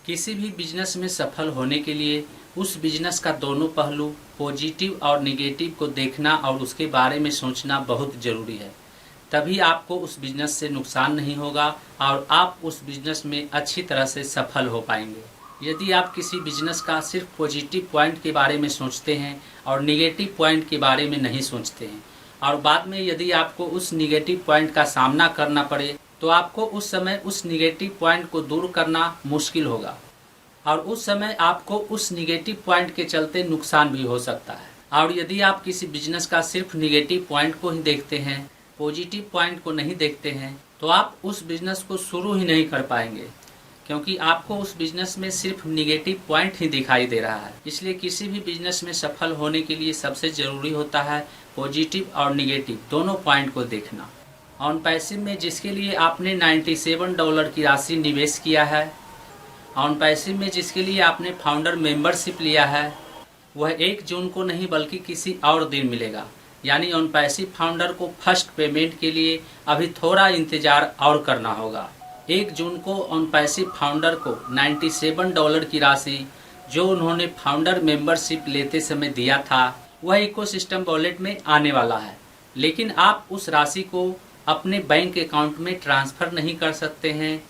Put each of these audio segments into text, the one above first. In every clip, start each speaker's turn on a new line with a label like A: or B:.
A: किसी भी बिजनेस में सफल होने के लिए उस बिजनेस का दोनों पहलू पॉजिटिव और निगेटिव को देखना और उसके बारे में सोचना बहुत ज़रूरी है। तभी आपको उस बिजनेस से नुकसान नहीं होगा और आप उस बिजनेस में अच्छी तरह से सफल हो पाएंगे। यदि आप किसी बिजनेस का सिर्फ पॉजिटिव पॉइंट के बारे में सोचते हैं और निगेटिव पॉइंट के बारे में नहीं सोचते हैं और बाद में यदि आपको उस निगेटिव पॉइंट का सामना करना पड़े तो आपको उस समय उस निगेटिव पॉइंट को दूर करना मुश्किल होगा और उस समय आपको उस निगेटिव पॉइंट के चलते नुकसान भी हो सकता है। और यदि आप किसी बिजनेस का सिर्फ निगेटिव पॉइंट को ही देखते हैं, पॉजिटिव पॉइंट को नहीं देखते हैं, तो आप उस बिजनेस को शुरू ही नहीं कर पाएंगे, क्योंकि आपको उस बिजनेस में सिर्फ निगेटिव पॉइंट ही दिखाई दे रहा है। इसलिए किसी भी बिजनेस में सफल होने के लिए सबसे ज़रूरी होता है पॉजिटिव और निगेटिव दोनों पॉइंट को देखना। ऑन पैसिव में जिसके लिए आपने $97 की राशि निवेश किया है, ऑन पैसिव में जिसके लिए आपने फाउंडर मेंबरशिप लिया है, वह 1 जून को नहीं बल्कि किसी और दिन मिलेगा। यानी ऑन पैसिव फाउंडर को फर्स्ट पेमेंट के लिए अभी थोड़ा इंतज़ार और करना होगा। 1 जून को ऑन पैसिव फाउंडर को $97 की राशि जो उन्होंने फाउंडर मेंबरशिप लेते समय दिया था वह इकोसिस्टम वॉलेट में आने वाला है। लेकिन आप उस राशि को अपने बैंक अकाउंट में ट्रांसफ़र नहीं कर सकते हैं,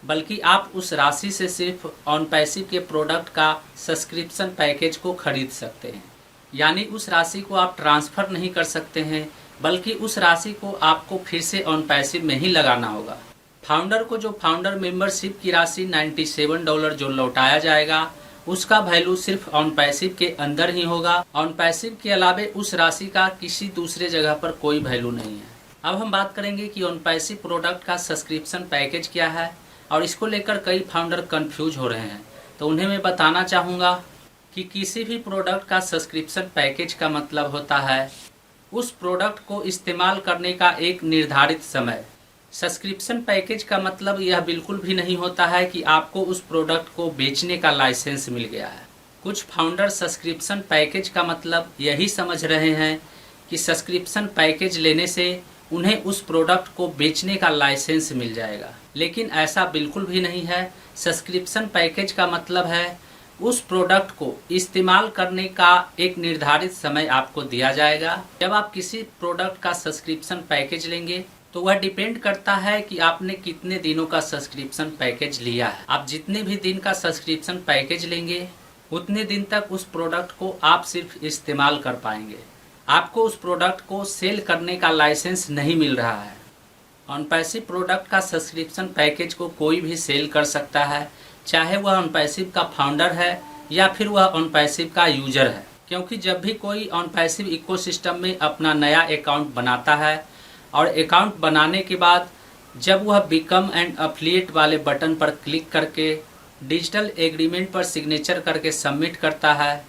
A: बल्कि आप उस राशि से सिर्फ ऑन पैसिव के प्रोडक्ट का सब्सक्रिप्शन पैकेज को खरीद सकते हैं। यानी उस राशि को आप ट्रांसफ़र नहीं कर सकते हैं, बल्कि उस राशि को आपको फिर से ऑन पैसिव में ही लगाना होगा। फाउंडर को जो फाउंडर मेंबरशिप की राशि $97 जो लौटाया जाएगा उसका वैल्यू सिर्फ ऑन पैसिव के अंदर ही होगा। ऑन पैसिव के अलावे उस राशि का किसी दूसरे जगह पर कोई वैल्यू नहीं है। अब हम बात करेंगे कि ऑन पैसिव प्रोडक्ट का सब्सक्रिप्शन पैकेज क्या है और इसको लेकर कई फाउंडर कंफ्यूज हो रहे हैं। तो उन्हें मैं बताना चाहूँगा कि किसी भी प्रोडक्ट का सब्सक्रिप्शन पैकेज का मतलब होता है उस प्रोडक्ट को इस्तेमाल करने का एक निर्धारित समय। सब्सक्रिप्शन पैकेज का मतलब यह बिल्कुल भी नहीं होता है कि आपको उस प्रोडक्ट को बेचने का लाइसेंस मिल गया है। कुछ फाउंडर सब्सक्रिप्शन पैकेज का मतलब यही समझ रहे हैं कि सब्सक्रिप्शन पैकेज लेने से उन्हें उस प्रोडक्ट को बेचने का लाइसेंस मिल जाएगा, लेकिन ऐसा बिल्कुल भी नहीं है। सब्सक्रिप्शन पैकेज का मतलब है उस प्रोडक्ट को इस्तेमाल करने का एक निर्धारित समय आपको दिया जाएगा। जब आप किसी प्रोडक्ट का सब्सक्रिप्शन पैकेज लेंगे तो वह डिपेंड करता है कि आपने कितने दिनों का सब्सक्रिप्शन पैकेज लिया है। आप जितने भी दिन का सब्सक्रिप्शन पैकेज लेंगे उतने दिन तक उस प्रोडक्ट को आप सिर्फ इस्तेमाल कर पाएंगे। आपको उस प्रोडक्ट को सेल करने का लाइसेंस नहीं मिल रहा है। ऑन पैसिव प्रोडक्ट का सब्सक्रिप्शन पैकेज को कोई भी सेल कर सकता है, चाहे वह ऑन पैसिव का फाउंडर है या फिर वह ऑन पैसिव का यूजर है। क्योंकि जब भी कोई ऑन पैसिव इकोसिस्टम में अपना नया अकाउंट बनाता है और अकाउंट बनाने के बाद जब वह बिकम एंड एफिलिएट वाले बटन पर क्लिक करके डिजिटल एग्रीमेंट पर सिग्नेचर करके सबमिट करता है,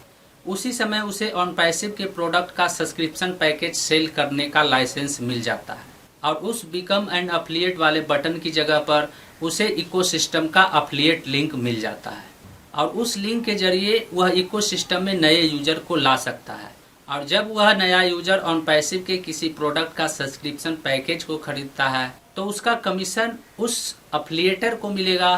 A: उसी समय उसे ऑन पैसिव के प्रोडक्ट का सब्सक्रिप्शन पैकेज सेल करने का लाइसेंस मिल जाता है और उस बिकम एंड एफिलिएट वाले बटन की जगह पर उसे इकोसिस्टम का एफिलिएट लिंक मिल जाता है और उस लिंक के जरिए वह इकोसिस्टम में नए यूजर को ला सकता है। और जब वह नया यूजर ऑन पैसिव के किसी प्रोडक्ट का सब्सक्रिप्शन पैकेज को खरीदता है तो उसका कमीशन उस एफिलिएटर को मिलेगा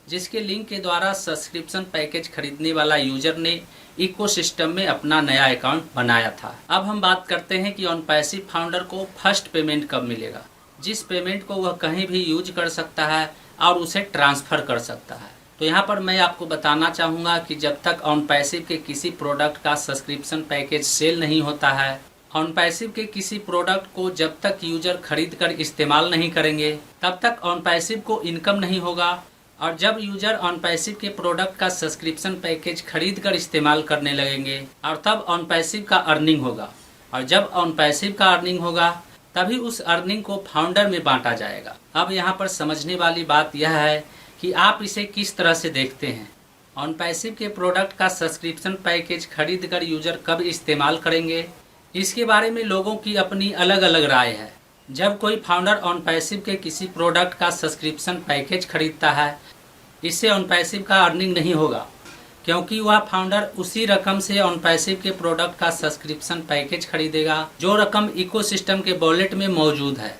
A: जिसके लिंक के द्वारा सब्सक्रिप्शन पैकेज खरीदने वाला यूजर ने इकोसिस्टम में अपना नया अकाउंट बनाया था। अब हम बात करते हैं कि ऑन पैसिव फाउंडर को फर्स्ट पेमेंट कब मिलेगा, जिस पेमेंट को वह कहीं भी यूज कर सकता है और उसे ट्रांसफ़र कर सकता है। तो यहाँ पर मैं आपको बताना चाहूँगा कि जब तक ऑन पैसिव के किसी प्रोडक्ट का सब्सक्रिप्शन पैकेज सेल नहीं होता है, ऑन पैसिव के किसी प्रोडक्ट को जब तक यूजर खरीद कर इस्तेमाल नहीं करेंगे तब तक ऑन पैसिव को इनकम नहीं होगा। और जब यूजर ऑन पैसिव के प्रोडक्ट का सब्सक्रिप्शन पैकेज खरीद कर इस्तेमाल करने लगेंगे और तब ऑन पैसिव का अर्निंग होगा। और जब ऑन पैसिव का अर्निंग होगा तभी उस अर्निंग को फाउंडर में बांटा जाएगा। अब यहाँ पर समझने वाली बात यह है कि आप इसे किस तरह से देखते हैं। ऑन पैसिव के प्रोडक्ट का सब्सक्रिप्शन पैकेज खरीद कर यूजर कब इस्तेमाल करेंगे, इसके बारे में लोगों की अपनी अलग अलग राय है। जब कोई फाउंडर ऑन पैसिव के किसी प्रोडक्ट का सब्सक्रिप्शन पैकेज खरीदता है, इससे ऑन पैसिव का अर्निंग नहीं होगा, क्योंकि वह फाउंडर उसी रकम से ऑन पैसिव के प्रोडक्ट का सब्सक्रिप्शन पैकेज खरीदेगा जो रकम इकोसिस्टम के वॉलेट में मौजूद है।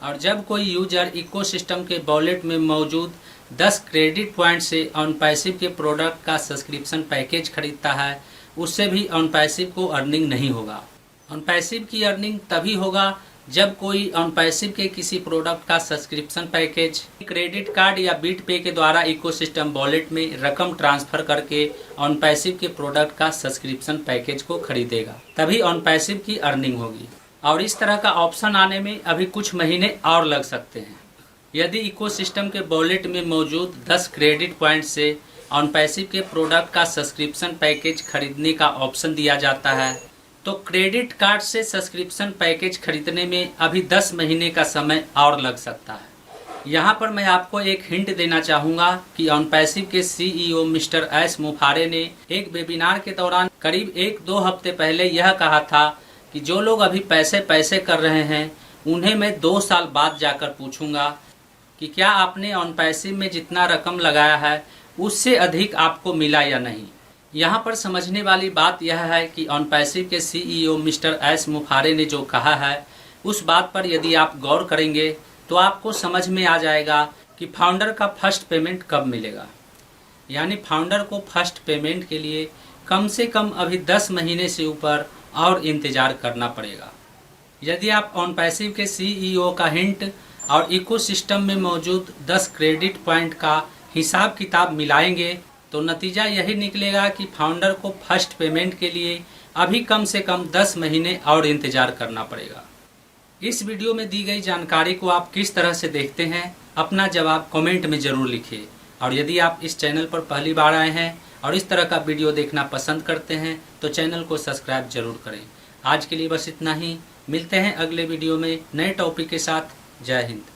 A: और जब कोई यूजर इकोसिस्टम के वॉलेट में मौजूद 10 क्रेडिट पॉइंट से ऑन पैसिव के प्रोडक्ट का सब्सक्रिप्शन पैकेज खरीदता है, उससे भी ऑन पैसिव को अर्निंग नहीं होगा। ऑन पैसिव की अर्निंग तभी होगा जब कोई ऑन पैसिव के किसी प्रोडक्ट का सब्सक्रिप्शन पैकेज क्रेडिट कार्ड या बिट पे के द्वारा इकोसिस्टम वॉलेट में रकम ट्रांसफर करके ऑन पैसिव के प्रोडक्ट का सब्सक्रिप्शन पैकेज को खरीदेगा, तभी ऑन पैसिव की अर्निंग होगी। और इस तरह का ऑप्शन आने में अभी कुछ महीने और लग सकते हैं। यदि इकोसिस्टम के वॉलेट में मौजूद 10 क्रेडिट पॉइंट से ऑन पैसिव के प्रोडक्ट का सब्सक्रिप्शन पैकेज खरीदने का ऑप्शन दिया जाता है, तो क्रेडिट कार्ड से सब्सक्रिप्शन पैकेज खरीदने में अभी 10 महीने का समय और लग सकता है। यहाँ पर मैं आपको एक हिंट देना चाहूँगा कि ऑन पैसिव के CEO मिस्टर एस मुफारे ने एक वेबिनार के दौरान करीब 1-2 हफ्ते पहले यह कहा था कि जो लोग अभी पैसे कर रहे हैं उन्हें मैं 2 साल बाद जाकर पूछूंगा कि क्या आपने ऑन पैसिव में जितना रकम लगाया है उससे अधिक आपको मिला या नहीं। यहाँ पर समझने वाली बात यह है कि ऑन पैसिव के CEO मिस्टर एस मुफारे ने जो कहा है उस बात पर यदि आप गौर करेंगे तो आपको समझ में आ जाएगा कि फाउंडर का फर्स्ट पेमेंट कब मिलेगा। यानी फाउंडर को फर्स्ट पेमेंट के लिए कम से कम अभी 10 महीने से ऊपर और इंतजार करना पड़ेगा। यदि आप ऑन पैसिव के CEO का हिंट और इकोसिस्टम में मौजूद 10 क्रेडिट पॉइंट का हिसाब किताब मिलाएंगे तो नतीजा यही निकलेगा कि फाउंडर को फर्स्ट पेमेंट के लिए अभी कम से कम 10 महीने और इंतजार करना पड़ेगा। इस वीडियो में दी गई जानकारी को आप किस तरह से देखते हैं, अपना जवाब कमेंट में ज़रूर लिखिए। और यदि आप इस चैनल पर पहली बार आए हैं और इस तरह का वीडियो देखना पसंद करते हैं तो चैनल को सब्सक्राइब जरूर करें। आज के लिए बस इतना ही, मिलते हैं अगले वीडियो में नए टॉपिक के साथ। जय हिंद।